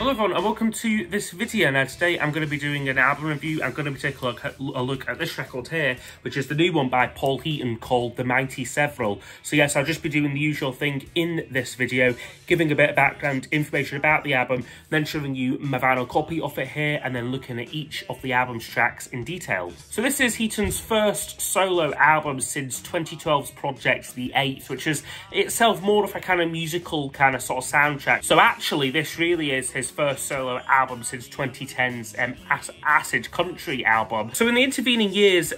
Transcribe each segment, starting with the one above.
Hello everyone and welcome to this video. Now today I'm going to be doing an album review. I'm going to be taking a look at this record here, which is the new one by Paul Heaton called The Mighty Several. So yes, I'll just be doing the usual thing in this video, giving a bit of background information about the album, then showing you my vinyl copy of it here, and then looking at each of the album's tracks in detail. So this is Heaton's first solo album since 2012's project The Eighth, which is itself more of a kind of musical kind of sort of soundtrack. So actually this really is his first solo album since 2010's acid country album. So in the intervening years,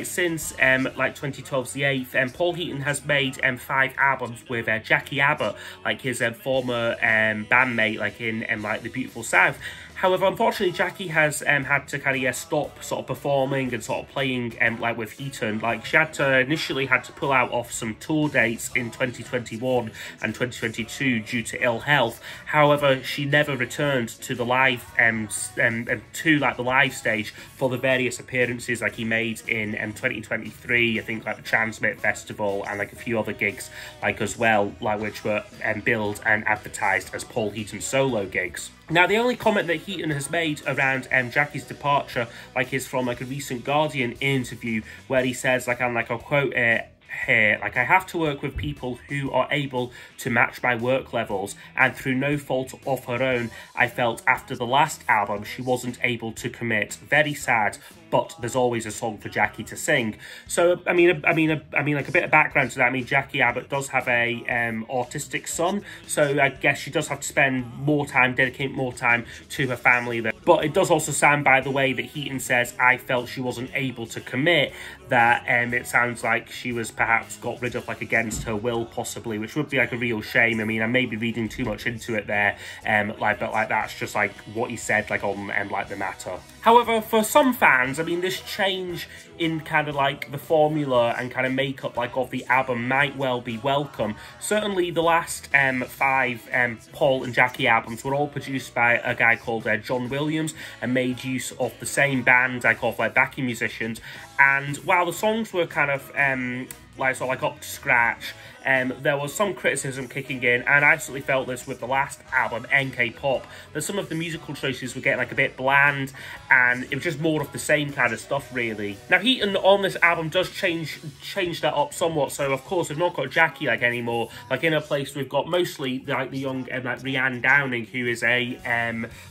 since 2012's The Eighth, Paul Heaton has made 5 albums with Jackie Abbott, like his former bandmate, in The Beautiful South. However, unfortunately, Jackie has had to kind of stop sort of performing and sort of playing with Heaton. She initially had to pull out off some tour dates in 2021 and 2022 due to ill health. However, she never returned to the live the live stage for the various appearances he made in 2023. I think the Transmit Festival and a few other gigs as well, which were billed and advertised as Paul Heaton solo gigs. Now, the only comment that Heaton has made around Jackie's departure, is from a recent Guardian interview where he says, I'll quote it here, I have to work with people who are able to match my work levels, and through no fault of her own, I felt after the last album she wasn't able to commit. Very sad, but there's always a song for Jackie to sing. So a bit of background to that. Jackie Abbott does have a autistic son, so I guess she does have to spend more time, dedicate more time to her family there. But it does also sound, by the way that Heaton says, I felt she wasn't able to commit, that it sounds like she was perhaps got rid of against her will, possibly, which would be a real shame. I may be reading too much into it there, but that's just what he said on the matter. However, for some fans, this change in kind of the formula and kind of makeup of the album might well be welcome. Certainly the last 5 Paul and Jackie albums were all produced by a guy called John Williams and made use of the same band of backing musicians. And while the songs were kind of up to scratch, there was some criticism kicking in, and I certainly felt this with the last album, NK Pop, that some of the musical choices were getting a bit bland, and it was just more of the same kind of stuff, really. Now, Heaton on this album does change that up somewhat. So of course we've not got Jackie anymore. In her place we've got mostly the young Rianne Downing, who is a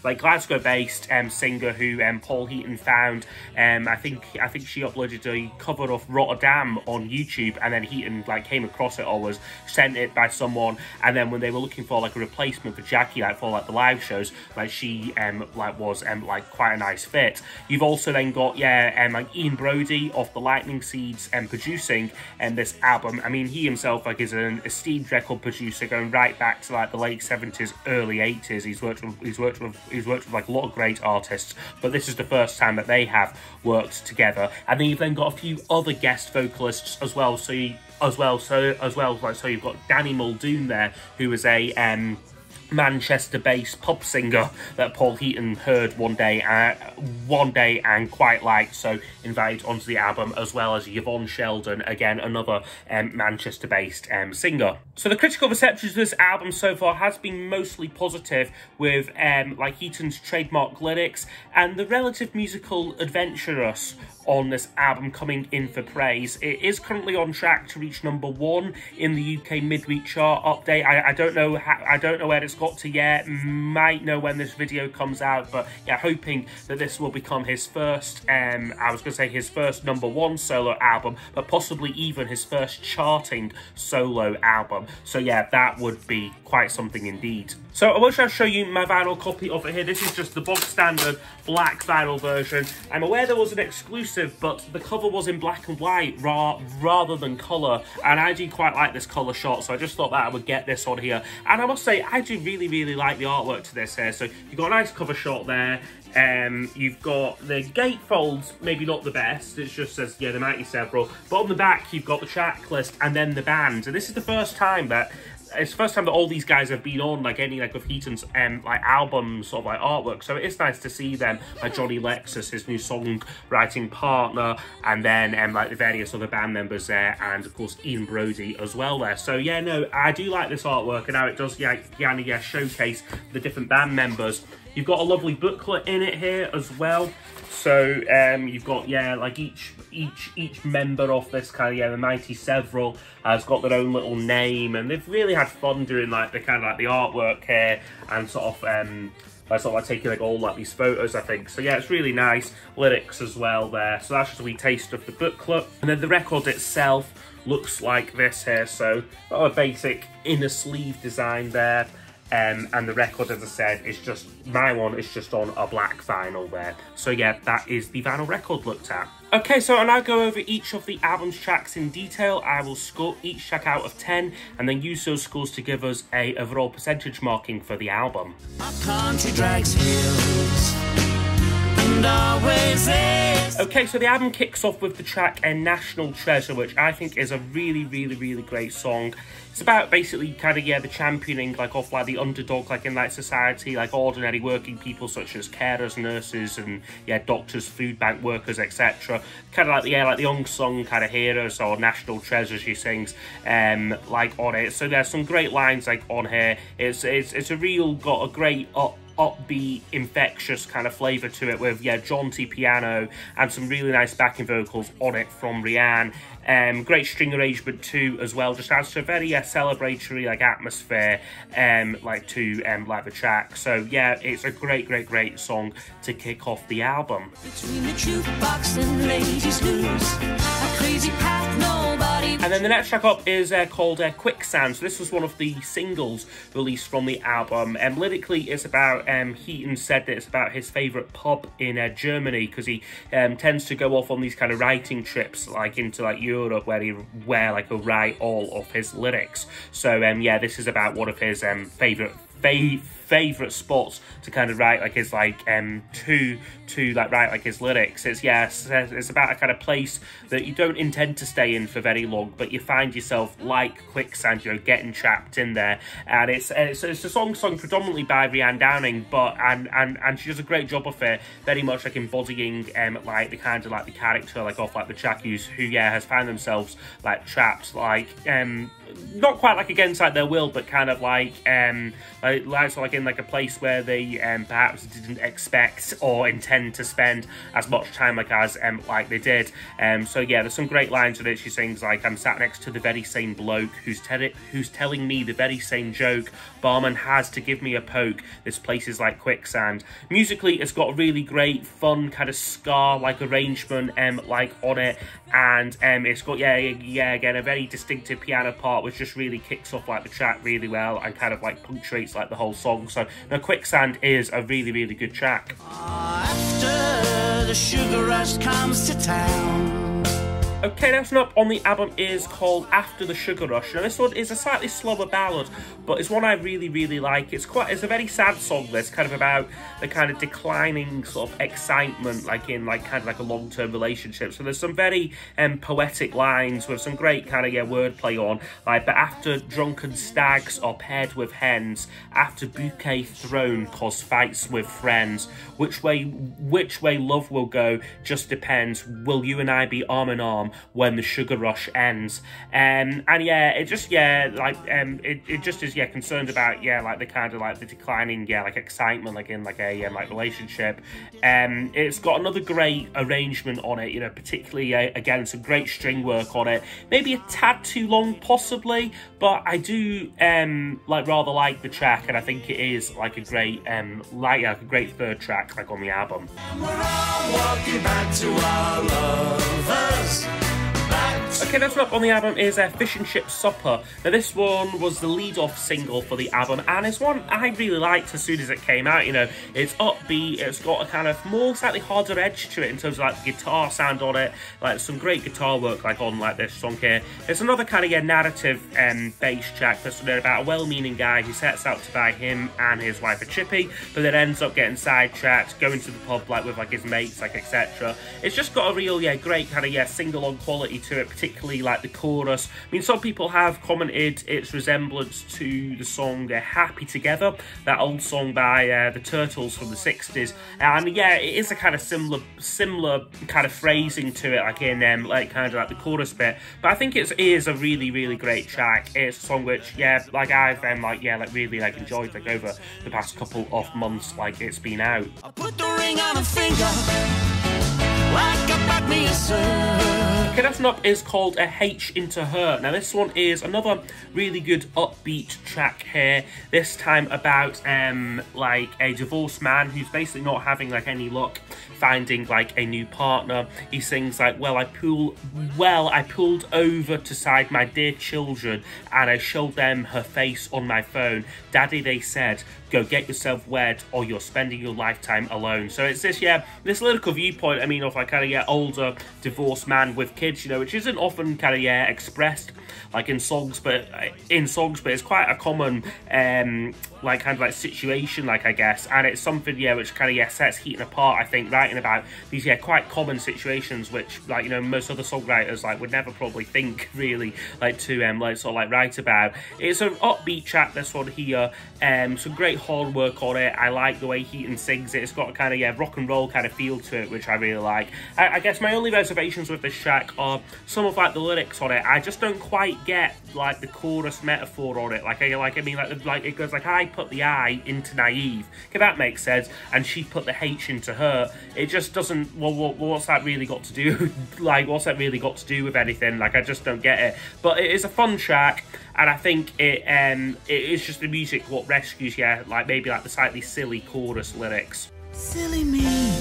Glasgow-based singer who Paul Heaton found. I think she uploaded a cover of Rotterdam on YouTube, and then Heaton came across it, or was sent it by someone, and then when they were looking for a replacement for Jackie for the live shows, she was quite a nice fit. You've also then got Ian Brody of the Lightning Seeds producing this album. He himself is an esteemed record producer going right back to the late 70s, early 80s. He's worked with a lot of great artists, but this is the first time that they have worked together. And then you've then got a few other guest vocalists as well. So you've got Danny Muldoon there, who is a Manchester-based pub singer that Paul Heaton heard one day and quite liked, so invited onto the album, as well as Yvonne Sheldon, again another Manchester-based singer. So the critical reception to this album so far has been mostly positive, with Heaton's trademark lyrics and the relative musical adventurous on this album coming in for praise. It is currently on track to reach #1 in the UK midweek chart update. I don't know where it's got to yet. Might know when this video comes out, but yeah, hoping that this will become his first his first #1 solo album, but possibly even his first charting solo album. So yeah, that would be quite something indeed. So I will show you my vinyl copy of it here. This is just the bog standard black vinyl version. I'm aware there was an exclusive, but the cover was in black and white rather than colour, and I do quite like this colour shot, so I just thought that I would get this on here. And I must say, I do really like the artwork to this here. So you've got a nice cover shot there. You've got the gatefolds, maybe not the best, it just says, yeah, The Mighty Several, but on the back you've got the track list and then the band. And this is the first time that it's the first time that all these guys have been on like any like of Heaton's like album sort of like artwork, so it is nice to see them, like Johnny Lexus, his new songwriting partner, and then like the various other band members there, and of course Ian Brody as well there. So yeah, no, I do like this artwork, and how it does showcase the different band members. You've got a lovely booklet in it here as well. So you've got like each member of this kind of the Mighty Several has got their own little name, and they've really had fun doing like the kind of like the artwork here, and sort of taking like all like these photos, I think. So yeah, it's really nice. Lyrics as well there. So that's just a wee taste of the booklet, and then the record itself looks like this here. So got a basic inner sleeve design there. And the record, as I said, is just, my one is just on a black vinyl there. So yeah, that is the vinyl record looked at. Okay, so I'll now go over each of the album's tracks in detail. I will score each track out of 10, and then use those scores to give us a overall percentage marking for the album. My country drags hills and always is. Okay, so the album kicks off with the track National Treasure, which I think is a really, really, really great song. It's about basically kind of, the championing, like, of, like, the underdog, like, in, like, society, like, ordinary working people such as carers, nurses, and, doctors, food bank workers, etc. Kind of like, like, the unsung kind of heroes or national treasures she sings, like, on it. So there's some great lines, like, on here. It's a real, got a great upbeat, infectious kind of flavour to it with, jaunty piano and some really nice backing vocals on it from Rianne. Great string arrangement too as well, just adds to a very celebratory like atmosphere like to like the track. So yeah, it's a great song to kick off the album. Between the jukebox and ladies loose, a crazy path nobody. And then the next track up is called Quicksand. So this was one of the singles released from the album. Lyrically, it's about Heaton said that it's about his favourite pub in Germany, because he tends to go off on these kind of writing trips like into like Europe, where he'll write all of his lyrics. So this is about one of his favourite spots to kind of write like his to write like his lyrics. It's about a kind of place that you don't intend to stay in for very long, but you find yourself like quicksand, getting trapped in there. And it's a song sung predominantly by Rianne Downing, but and she does a great job of it, very much like embodying like the kind of like the character like of like the Jackies who has found themselves like trapped, like not quite like against like their will, but kind of like in like a place where they perhaps didn't expect or intend to spend as much time as they did. So yeah, there's some great lines in it. She sings like, "I'm sat next to the very same bloke who's telling me the very same joke. Barman has to give me a poke. This place is like quicksand." Musically, it's got a really great, fun kind of ska like arrangement like on it, and it's got again a very distinctive piano part, which just really kicks off like the track really well and kind of like punctuates like the whole song. So no, Quicksand is a really good track. After the sugar rush comes to town. Okay, next one up on the album is called After the Sugar Rush. Now this one is a slightly slower ballad, but it's one I really like. It's a very sad song, this, kind of about the kind of declining sort of excitement like in like kind of like a long-term relationship. So there's some very poetic lines with some great kind of wordplay on, like, "But after drunken stags are paired with hens, after bouquet thrown cause fights with friends, which way love will go just depends, will you and I be arm in arm when the sugar rush ends?" And it just it just is concerned about like the kind of like the declining like excitement like in like a like relationship. It's got another great arrangement on it, particularly again some great string work on it, maybe a tad too long possibly, but I do rather like the track, and I think it is like a great a great third track like on the album. And we're all walking back to our lovers. Okay, next up on the album is Fish and Chip Supper. Now this one was the lead-off single for the album, and it's one I really liked as soon as it came out. It's upbeat, it's got a kind of more slightly harder edge to it in terms of like the guitar sound on it, like some great guitar work like on like this song here. It's another kind of narrative bass track that's about a well-meaning guy who sets out to buy him and his wife a chippy, but then ends up getting sidetracked, going to the pub like with like his mates, like etc. It's just got a real great kind of sing-along quality to it, particularly like the chorus. I mean, some people have commented its resemblance to the song Happy Together, that old song by the Turtles from the 60s. And yeah, it is a kind of similar kind of phrasing to it, like in like kind of like the chorus bit. But I think it is a really, really great track. It's a song which, yeah, like I've really like enjoyed like over the past couple of months like it's been out. I put the ring on a finger, like I bought me a son. Okay, next one up is called A H Into Her. Now this one is another really good upbeat track here. This time about like a divorced man who's basically not having like any luck finding like a new partner. He sings like, I pulled over to side my dear children and I showed them her face on my phone. Daddy, they said, go get yourself wed or you're spending your lifetime alone. So it's this, yeah, this lyrical viewpoint, I mean, of like kind of, yeah, older divorced man with kids, you know, which isn't often kind of, yeah, expressed like in songs, but it's quite a common like kind of like situation, like I guess, and it's something, yeah, which kind of, yeah, sets Heaton apart, I think, writing about these, yeah, quite common situations which, like, you know, most other songwriters like would never probably think really like to like sort of like write about. It's an upbeat track, this one here, some great horn work on it. I like the way Heaton sings it. It's got a kind of, yeah, rock and roll kind of feel to it, which I really like. I guess my only reservations with this track are some of like the lyrics on it. I just don't quite get like the chorus metaphor on it. Like it goes like, I put the I into naive. Okay, that makes sense. And she put the H into her. It just doesn't. Well, what's that really got to do? Like, what's that really got to do with anything? Like, I just don't get it. But it is a fun track. And I think it is just the music what rescues, yeah, like maybe like the slightly silly chorus lyrics. Silly me,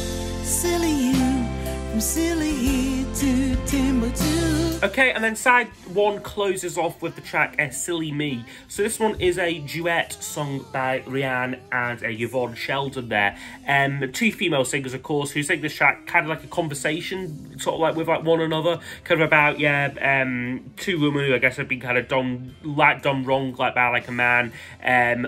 silly you, from silly here to Timbuktu. Okay, and then side one closes off with the track Silly Me. So this one is a duet sung by Rianne and Yvonne Sheldon there. Two female singers, of course, who sing this track kind of like a conversation, sort of like with like one another, kind of about, yeah, two women who I guess have been kind of done wrong like by like a man.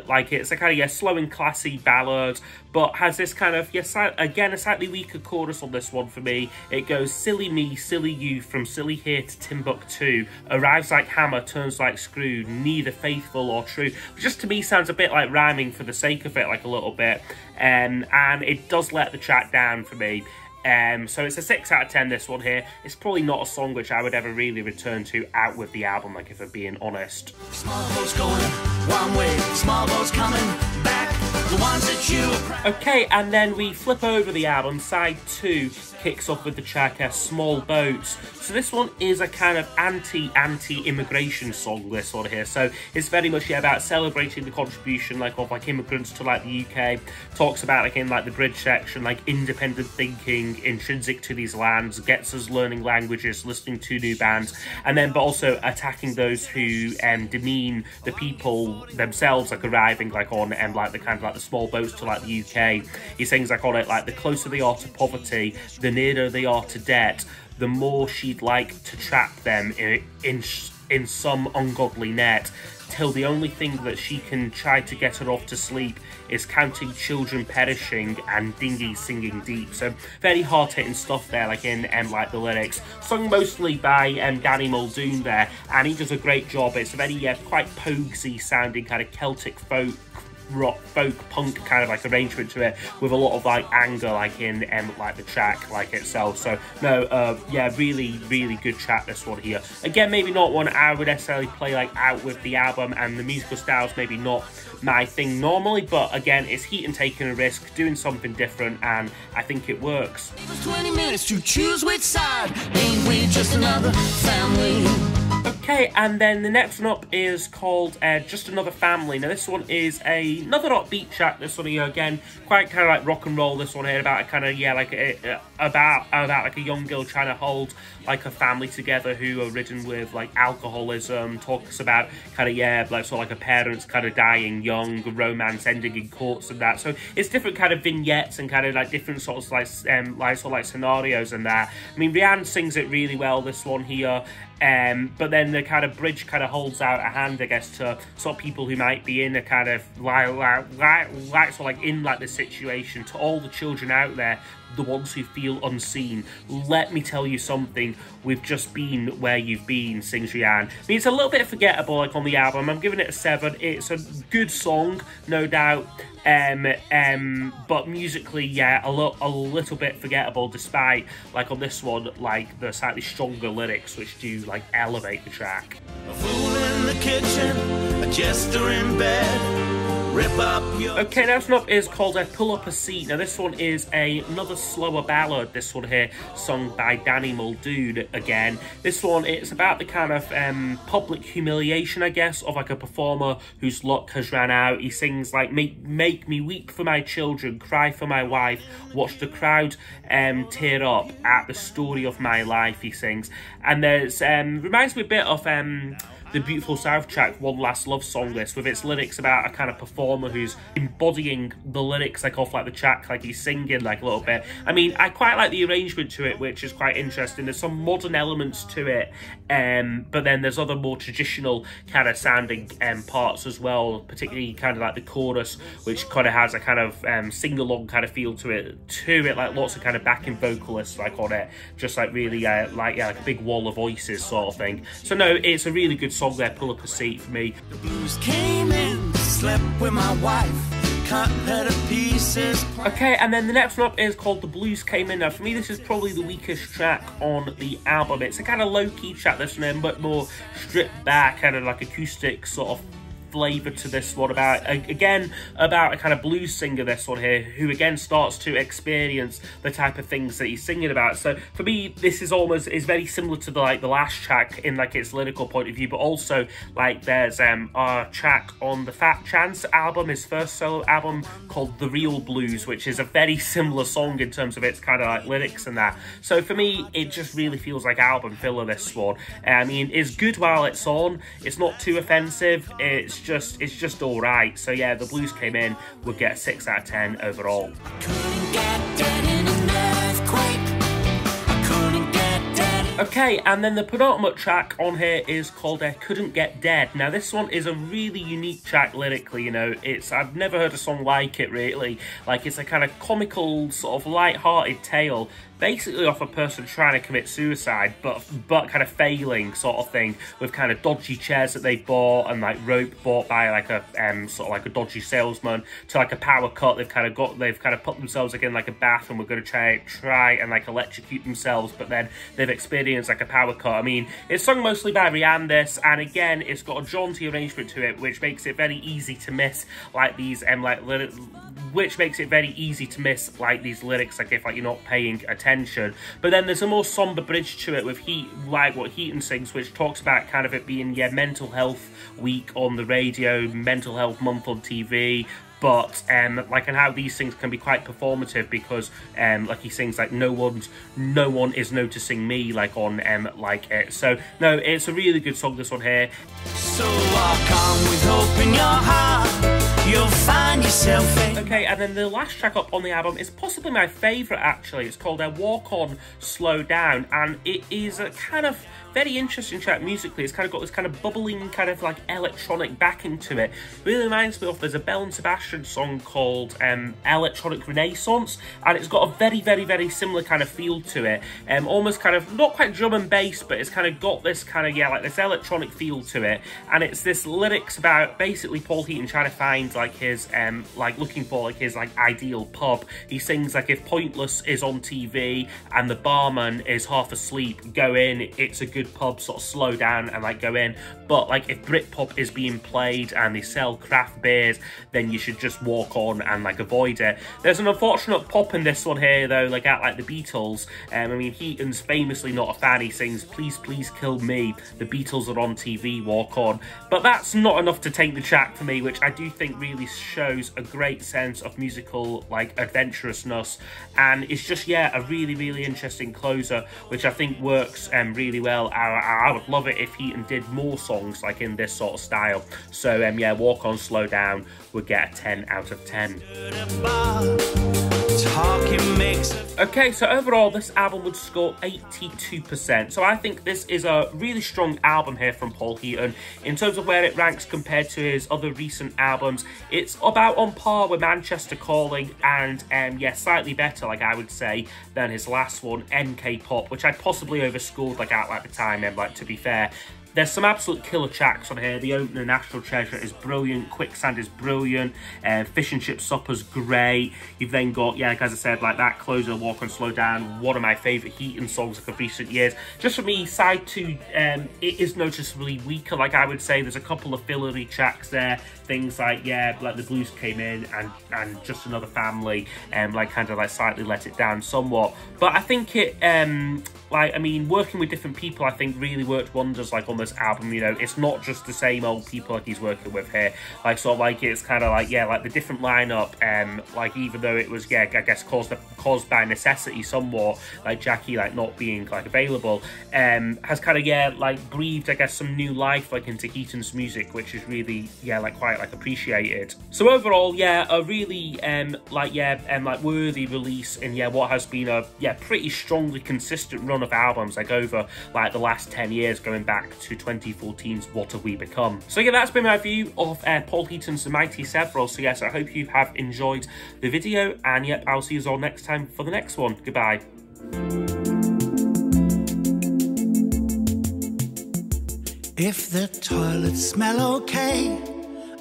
Like it's a kind of, yeah, slow and classy ballad, but has this kind of, yes, again, a slightly weaker chorus on this one for me. It goes, silly me, silly you, from silly here to Timbuktu, arrives like hammer, turns like screw, neither faithful or true. Just to me sounds a bit like rhyming for the sake of it, like a little bit. And it does let the track down for me. So it's a 6 out of 10, this one here. It's probably not a song which I would ever really return to out with the album, like if I'm being honest. Small boats going one way, small boats coming back, the ones that you... Okay, and then we flip over the album. Side 2 kicks off with the track Small Boats. So this one is a kind of anti-immigration song, this one here. So it's very much, yeah, about celebrating the contribution like of like immigrants to like the UK. Talks about like in like the bridge section, like independent thinking intrinsic to these lands, gets us learning languages, listening to new bands, and then but also attacking those who demean the people themselves, like arriving like on like the kind of like the small boats to like the UK. He sings like on it like, the closer they are to poverty, the nearer they are to debt, the more she'd like to trap them in some ungodly net, till the only thing that she can try to get her off to sleep is counting children perishing and dinghies singing deep. So very hard-hitting stuff there, like in like the lyrics, sung mostly by Gary Muldoon there, and he does a great job. It's a very, yeah, quite pogsy sounding kind of Celtic folk punk kind of like arrangement to it, with a lot of like anger like in like the track like itself. So no, yeah, really good track, this one here. Again, maybe not one I would necessarily play like out with the album, and the musical style's maybe not my thing normally, but again, it's Heaton taking a risk, doing something different, and I think it works. 20 minutes to choose which side, ain't we just another family? Okay, and then the next one up is called Just Another Family. Now this one is another upbeat track, this one here, again, quite kind of like rock and roll, this one here, about a kind of, yeah, like about like a young girl trying to hold like a family together who are ridden with like alcoholism, talks about kind of, yeah, like sort of like a parents kind of dying young, romance ending in courts and that. So it's different kind of vignettes and kind of like different sorts of like sort of like scenarios and that. I mean, Rianne sings it really well, this one here. But then the kind of bridge kind of holds out a hand, I guess, to sort of people who might be in a kind of like sort of like in like this situation, to all the children out there. the ones who feel unseen. Let me tell you something, we've just been where you've been, sings Rihanna. I mean, it's a little bit forgettable, like, on the album. I'm giving it a 7. It's a good song, no doubt. But musically, yeah, a little bit forgettable, despite, like, on this one, like, the slightly stronger lyrics, which do, like, elevate the track. A fool in the kitchen, a jester in bed, rip up your... Okay, next up is called Pull Up a Seat. Now, this one is another slower ballad, this one here, sung by Danny Muldoon again. This one, it's about the kind of public humiliation, I guess, of, like, a performer whose luck has ran out. He sings, like, make me weep for my children, cry for my wife, watch the crowd tear up at the story of my life, he sings. And there's, reminds me a bit of the Beautiful South track, One Last Love Song, this, with its lyrics about a kind of performer who's embodying the lyrics, like, off, like, the track, like, he's singing, like, a little bit. I mean, I quite like the arrangement to it, which is quite interesting. There's some modern elements to it, but then there's other more traditional kind of sounding parts as well, particularly kind of like the chorus, which kind of has a kind of sing-along kind of feel to it, like, lots of kind of backing vocalists, like, on it, just, like, really, like a big wall of voices sort of thing. So, no, it's a really good song there, Pull Up a Seat, for me. The blues came in, slept with my wife, cut her to pieces. Okay, and then the next one up is called The Blues Came In. Now, for me, this is probably the weakest track on the album. It's a kind of low-key track, this one, but more stripped back, kind of like acoustic sort of flavour to this one, about a kind of blues singer, this one here, who again starts to experience the type of things that he's singing about. So for me, this is very similar to the last track in, like, its lyrical point of view, but also, like, there's a track on the Fat Chance album, his first solo album, called The Real Blues, which is a very similar song in terms of its kind of, like, lyrics and that. So for me, it just really feels like album filler, this one. I mean, it's good while it's on, it's not too offensive, it's just all right. So yeah, The Blues Came In would get a 6 out of 10 overall. Couldn't get dead in an earthquake. I couldn't get dead. Okay, and then the penultimate track on here is called Couldn't Get Dead. Now, this one is a really unique track lyrically, you know. I've never heard a song like it, really. Like, it's a kind of comical, sort of light-hearted tale, basically off a person trying to commit suicide, but kind of failing, sort of thing, with kind of dodgy chairs that they bought and, like, rope bought by, like, a sort of like a dodgy salesman, to, like, a power cut. They've kind of put themselves, like, in, like, a bath, and we're going to try and, like, electrocute themselves, but then they've experienced, like, a power cut. I mean, it's sung mostly by Rihanna, this, and again, it's got a jaunty arrangement to it, which makes it very easy to miss, like, these lyrics, like, if, like, you're not paying attention. But then there's a more somber bridge to it with what Heaton sings, which talks about kind of it being, yeah, mental health week on the radio, mental health month on TV, but like, and how these things can be quite performative, because like, he sings, like, no one is noticing me, like, on like it. So no, it's a really good song, this one here. So walk on with hope in your heart, you'll find yourself in... Okay, and then the last track up on the album is possibly my favourite, actually. It's called Walk On, Slow Down, and it is a kind of very interesting track musically. It's kind of got this kind of bubbling, kind of like electronic backing to it. Really reminds me of, there's a Belle and Sebastian song called Electronic Renaissance, and it's got a very, very, very similar kind of feel to it. Almost kind of, not quite drum and bass, but it's kind of got this kind of, yeah, like this electronic feel to it. And it's this lyrics about basically Paul Heaton trying to find, like, his, like, looking for, like, his, like, ideal pub. He sings, like, if Pointless is on TV and the barman is half asleep, go in, it's a good pub, sort of slow down and, like, go in. But, like, if Britpop is being played and they sell craft beers, then you should just walk on and, like, avoid it. There's an unfortunate pop in this one here, though, like, at, like, the Beatles. I mean, Heaton's famously not a fan. He sings, please, please kill me, the Beatles are on TV, walk on. But that's not enough to take the track for me, which I do think really shows a great sense of musical, like, adventurousness. And it's just, yeah, a really, really interesting closer, which I think works really well. I would love it if Heaton did more songs, like, in this sort of style. So, yeah, Walk On, Slow Down would get a 10 out of 10. talking makes a... Okay, so overall, this album would score 82%. So I think this is a really strong album here from Paul Heaton. In terms of where it ranks compared to his other recent albums, it's about on par with Manchester Calling and, yeah, slightly better, like I would say, than his last one, MK Pop, which I'd possibly overscored, like, at the time, and, like, to be fair. There's some absolute killer tracks on here. The opener, National Treasure, is brilliant. Quicksand is brilliant. Fish and Chip Supper's great. You've then got, yeah, like as I said, like that closer, Walk and Slow Down, one of my favourite Heaton songs of recent years. Just for me, side 2, it is noticeably weaker. Like I would say, there's a couple of fillery tracks there. Things like, yeah, like The Blues Came In and Just Another Family, like kind of like slightly let it down somewhat. But I think it, like, I mean, working with different people, I think really worked wonders, like, on this album. You know, it's not just the same old people like he's working with here. Like, sort of like, it's kind of like, yeah, like the different lineup, like, even though it was, yeah, I guess caused by necessity somewhat, like Jackie, like, not being, like, available, has kind of, yeah, like, breathed, I guess, some new life, like, into Heaton's music, which is really, yeah, like, quite, like, appreciated. So overall, yeah, a really, like, yeah, like, worthy release in, yeah, what has been a, yeah, pretty strongly consistent run of albums, like, over, like, the last 10 years, going back to 2014's What Have We Become. So yeah, that's been my review of Paul Heaton's The Mighty Several. So yes, I hope you have enjoyed the video, and yep, I'll see you all next time for the next one. Goodbye. If the toilets smell okay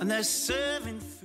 and they're serving food.